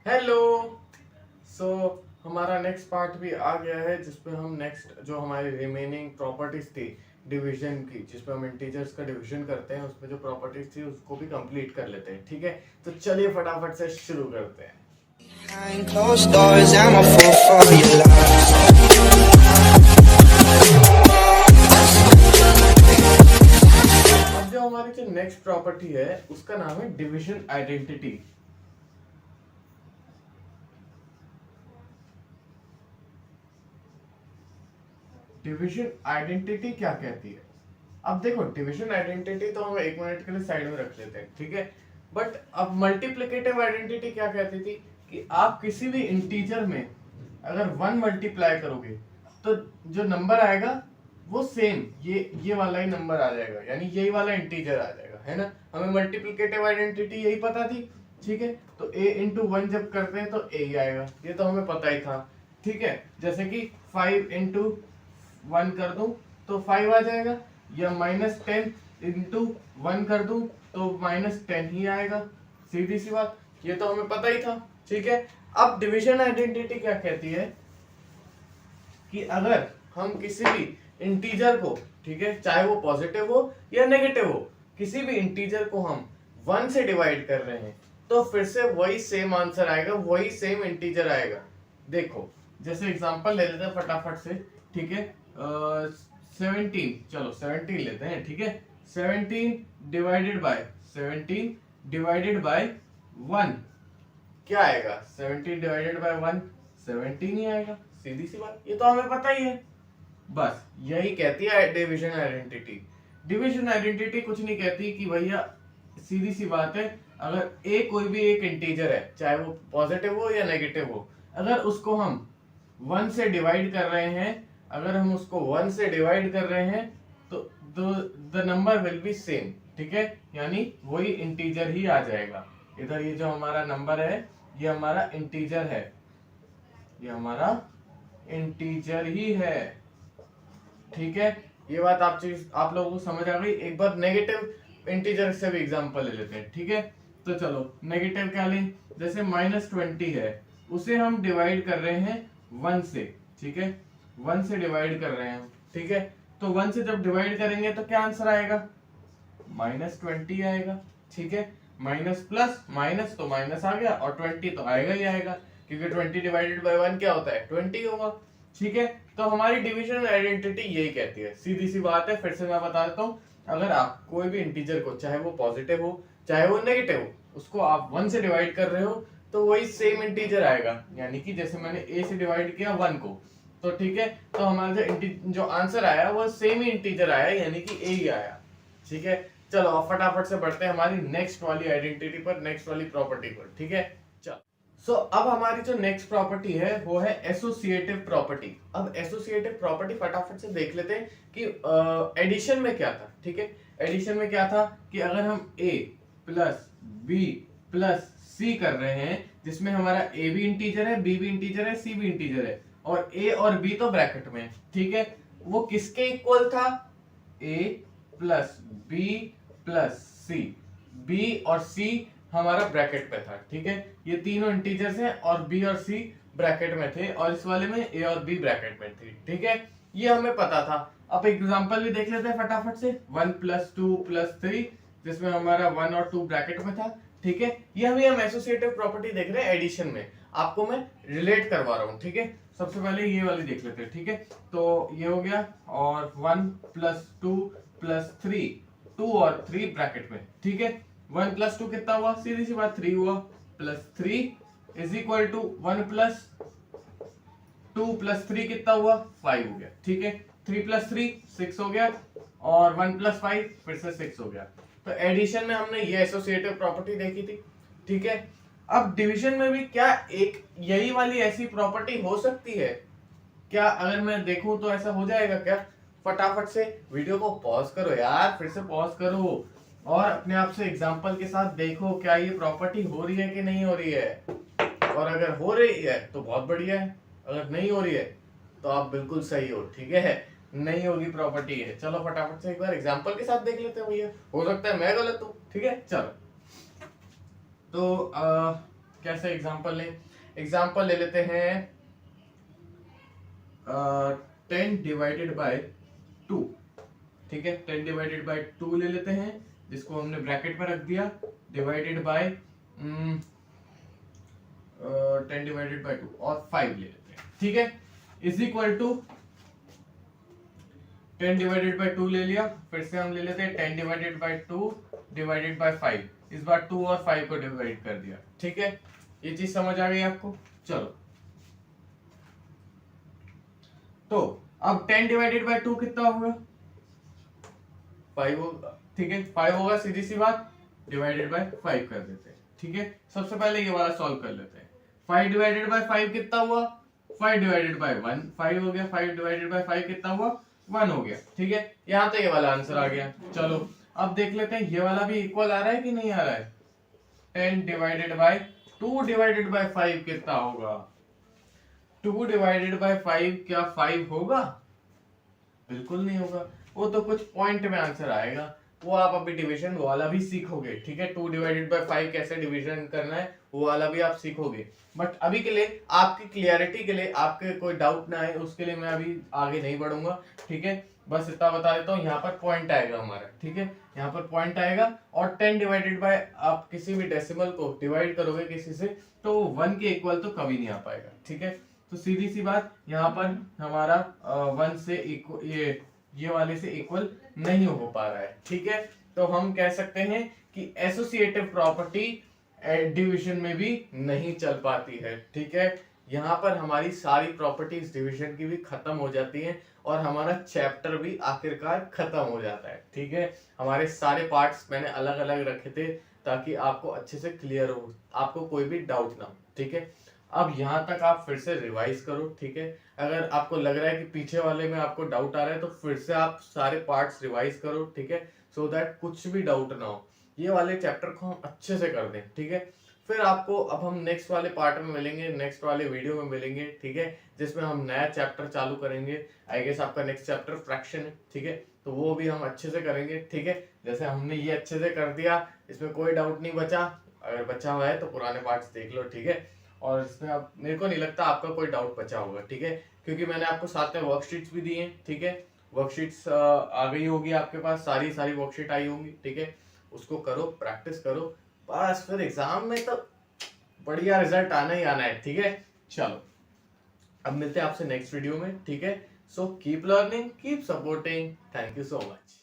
Hello. सो हमारा next part भी आ गया है जिसपे हम नेक्स्ट जो हमारी रिमेनिंग प्रॉपर्टीज थी डिवीजन की, जिसपे हम इंटीजर्स का डिवीजन करते हैं, उसमें जो प्रॉपर्टीज थी उसको भी कंप्लीट कर लेते हैं। ठीक है, तो चलिए फटाफट से शुरू करते हैं। Behind closed doors, I'm a fool for your love. अब जो हमारी जो नेक्स्ट प्रॉपर्टी है उसका नाम है डिवीजन आइडेंटिटी। डिवीजन आइडेंटिटी क्या कहती है? अब देखो, डिवीजन आइडेंटिटी तो हम एक मिनट के लिए साइड में रख लेते हैं, ठीक है। बट अब मल्टीप्लिकेटिव आइडेंटिटी क्या कहती थी कि आप किसी भी इंटीजर में अगर 1 मल्टीप्लाई करोगे तो जो नंबर आएगा वो सेम ये वाला ही नंबर आ जाएगा, यानी यही वाला इंटीजर आ जाएगा, है ना। हमें मल्टीप्लिकेटिव आइडेंटिटी यही पता थी, ठीक है। तो a इंटू 1 जब करते हैं तो a ही आएगा, ये तो हमें पता ही था, ठीक है। जैसे कि 5 इंटू 1 कर दूं तो 5 आ जाएगा, या -10 इंटू 1 कर दूं तो -10 ही आएगा, सीधी सी बात, ये तो हमें पता ही था, ठीक है। अब डिवीजन आइडेंटिटी क्या कहती है कि अगर हम किसी भी इंटीजर को, ठीक है, चाहे वो पॉजिटिव हो या नेगेटिव हो, किसी भी इंटीजर को हम 1 से डिवाइड कर रहे हैं तो फिर से वही सेम आंसर आएगा, वही सेम इंटीजर आएगा। देखो, जैसे एग्जांपल ले लेते हैं फटाफट से, ठीक है। 17, चलो 17 लेते हैं, ठीक है। 17 डिवाइडेड बाय 17 डिवाइडेड बाय 1 क्या आएगा? 17 डिवाइडेड बाय 1 17 ही आएगा, सीधी सी बात, ये तो हमें पता ही है। बस यही कहती है डिवीजन आइडेंटिटी। डिवीजन आइडेंटिटी कुछ नहीं कहती कि भैया, सीधी सी बात है, अगर ए कोई भी एक इंटीजर है, चाहे वो पॉजिटिव हो या नेगेटिव हो, अगर उसको हम 1 से डिवाइड कर रहे हैं, अगर हम उसको 1 से डिवाइड कर रहे हैं तो the number will be same, ठीक है, यानी वही इंटीजर ही आ जाएगा। इधर ये जो हमारा नंबर है ये हमारा इंटीजर है, ये हमारा इंटीजर ही है, ठीक है। ये बात आप लोगों को समझ आ गई। एक बार नेगेटिव इंटीजर से भी एग्जांपल ले लेते हैं, ठीक है। तो चलो नेगेटिव क्या लें, जैसे -20 है, उसे हम डिवाइड कर रहे हैं 1 से, ठीक है, 1 से डिवाइड कर रहे हैं, ठीक है। तो 1 से जब डिवाइड करेंगे तो क्या आंसर आएगा? -20 आएगा, ठीक है। माइनस प्लस माइनस तो माइनस आ गया, और 20 तो आएगा ही आएगा, क्योंकि 20 डिवाइडेड बाय 1 क्या होता है? 20 होगा, ठीक है। तो हमारी डिवीजन आइडेंटिटी यही कहती है, सीधी सी बात है। फिर से मैं बता देता हूँ, अगर आप कोई भी इंटीजर को, चाहे वो पॉजिटिव हो चाहे वो नेगेटिव हो, उसको आप 1 से डिवाइड कर रहे हो तो वही सेम इंटीजर आएगा, यानी कि जैसे मैंने a से डिवाइड किया 1 को, तो ठीक है, तो हमारा जो आंसर आया वो सेम ही इंटीजर आया, यानी कि a ही आया, ठीक है। चलो अब फटाफट से बढ़ते हैं हमारी नेक्स्ट वाली आइडेंटिटी पर, नेक्स्ट वाली प्रॉपर्टी पर, ठीक है। चलो, सो अब हमारी जो नेक्स्ट प्रॉपर्टी है वो है एसोसिएटिव प्रॉपर्टी। अब एसोसिएटिव प्रॉपर्टी फटाफट से देख लेते हैं कि एडिशन में क्या था, ठीक है। एडिशन में क्या था कि अगर हम a प्लस बी प्लस सी कर रहे हैं, जिसमें हमारा a भी इंटीजर है, b भी इंटीजर है, c भी इंटीजर है, और a और b तो ब्रैकेट में, ठीक है, वो किसके इक्वल था? a plus B plus C, B और सी हमारा ब्रैकेट पे था, ठीक है। ये तीनों इंटीजर्स हैं और बी और सी ब्रैकेट में थे, और इस वाले में ए और बी ब्रैकेट में थी, ठीक है। ये हमें पता था। अब एग्जांपल भी देख लेते हैं फटाफट से, 1 + 2 + 3, जिसमें हमारा 1 और 2 ब्रैकेट में था, ठीक है। ये हम एसोसिएटिव प्रॉपर्टी देख रहे हैं एडिशन में, आपको मैं रिलेट करवा रहा हूँ, ठीक है। सबसे पहले ये वाली देख लेते हैं, ठीक है। तो ये हो गया, और 1 + 2 + 3, 2 और 3 ब्रैकेट में, ठीक है। 1 + 2 कितना हुआ? सीधी सी बात 3 हुआ, +3 = 1 + 2 + 3 कितना हुआ? 5 हो गया, ठीक है। 3 + 3 6 हो गया, और 1 + 5 फिर से 6 हो गया। तो एडिशन में हमने ये एसोसिएटिव प्रॉपर्टी देखी थी, ठीक है। अब डिवीजन में भी क्या एक यही वाली ऐसी प्रॉपर्टी हो सकती है क्या? अगर मैं देखूं तो ऐसा हो जाएगा क्या? फटाफट से वीडियो को पॉज करो यार, फिर से पॉज करो और अपने आप से एग्जांपल के साथ देखो क्या ये प्रॉपर्टी हो रही है कि नहीं हो रही है। और अगर हो रही है तो बहुत बढ़िया है, अगर नहीं हो रही है तो आप बिल्कुल सही हो, ठीक है। नहीं होगी प्रॉपर्टी है, चलो फटाफट से एक बार एग्जांपल के साथ देख लेते हैं भैया, हो सकता है मैं गलत हूं, ठीक है। चलो तो कैसे एग्जांपल लें? एग्जांपल ले लेते हैं 10 डिवाइडेड बाय 2, ठीक है। 10 डिवाइडेड बाय 2 ले लेते हैं, जिसको हमने ब्रैकेट में रख दिया, डिवाइडेड बाय 10 डिवाइडेड बाय 2 और 5 ले लेते हैं, ठीक है। Is equal to 10 divided by 2 ले लिया, फिर से हम ले लेते हैं 10 डिवाइडेड बाय 2 डिवाइडेड बाय 5। इस बार 2 और 5 को डिवाइड कर दिया, ठीक है। ये चीज समझ आ गई आपको? चलो, तो अब 10 डिवाइडेड बाय 2 कितना होगा? 5 होगा, ठीक है। 5 होगा, सीधी सी बात, डिवाइडेड बाय 5 कर देते हैं, ठीक है। सबसे पहले ये वाला सॉल्व कर लेते हैं। 5 डिवाइडेड बाय 5 कितना हुआ? 5 डिवाइडेड बाय 1, 5 हो गया। 5 डिवाइडेड बाय 5 कितना हुआ? 1 हो गया, ठीक है। यहाँ तो ये वाला आंसर आ गया। चलो अब देख लेते हैं ये वाला भी इक्वल आ रहा है कि नहीं आ रहा है। 10 डिवाइडेड बाय 2 डिवाइडेड बाय 5 कितना होगा? 2 डिवाइडेड बाय 5 क्या 5 होगा? बिल्कुल नहीं होगा, वो तो कुछ पॉइंट में आंसर आएगा, वो आप अभी डिवीजन वाला भी सीखोगे, ठीक है। 2 डिवाइडेड बाय 5 कैसे डिवीजन करना है वो वाला भी आप सीखोगे। बट अभी के लिए आपकी क्लियरिटी के लिए, आपके कोई डाउट ना आए उसके लिए मैं अभी आगे नहीं बढ़ूंगा, ठीक है। बस इतना बता देता हूँ, यहाँ पर पॉइंट आएगा हमारा, ठीक है। यहाँ पर पॉइंट आएगा और 10 डिवाइडेड बाय, आप किसी भी डेसिमल को डिवाइड करोगे किसी से तो 1 के इक्वल तो कभी नहीं आ पाएगा, ठीक है। तो सीधी सी बात, यहाँ पर हमारा 1 से इक्वल, ये वाले से इक्वल नहीं हो पा रहा है, ठीक है। तो हम कह सकते हैं कि एसोसिएटिव प्रॉपर्टी डिवीजन में भी नहीं चल पाती है, ठीक है। यहाँ पर हमारी सारी प्रॉपर्टीज डिवीजन की भी खत्म हो जाती हैं और हमारा चैप्टर भी आखिरकार खत्म हो जाता है, ठीक है। हमारे सारे पार्ट्स मैंने अलग अलग रखे थे ताकि आपको अच्छे से क्लियर हो, आपको कोई भी डाउट ना हो, ठीक है। अब यहाँ तक आप फिर से रिवाइज करो, ठीक है। अगर आपको लग रहा है कि पीछे वाले में आपको डाउट आ रहा है तो फिर से आप सारे पार्ट्स रिवाइज करो, ठीक है, सो दैट कुछ भी डाउट ना हो। ये वाले चैप्टर को हम अच्छे से कर दें, ठीक है। फिर आपको अब हम नेक्स्ट वाले पार्ट में मिलेंगे, नेक्स्ट वाले वीडियो में मिलेंगे, ठीक है, जिसमें हम नया चैप्टर चालू करेंगे। आई गेस आपका नेक्स्ट चैप्टर फ्रैक्शन है, ठीक है, तो वो भी हम अच्छे से करेंगे, ठीक है। जैसे हमने ये अच्छे से कर दिया, इसमें कोई डाउट नहीं बचा। अगर बचा हुआ है तो पुराने पार्ट्स देख लो, ठीक है। और इसमें अब मेरे को नहीं लगता आपका कोई डाउट बचा होगा, ठीक है, क्योंकि मैंने आपको साथ में वर्कशीट्स भी दी हैं, ठीक है। वर्कशीट्स आ गई होगी आपके पास, सारी वर्कशीट आई होंगी, ठीक है। उसको करो, प्रैक्टिस करो, बस फिर एग्जाम में तो बढ़िया रिजल्ट आना ही आना है, ठीक है। चलो अब मिलते हैं आपसे नेक्स्ट वीडियो में, ठीक है। So keep learning, keep supporting, thank you so much.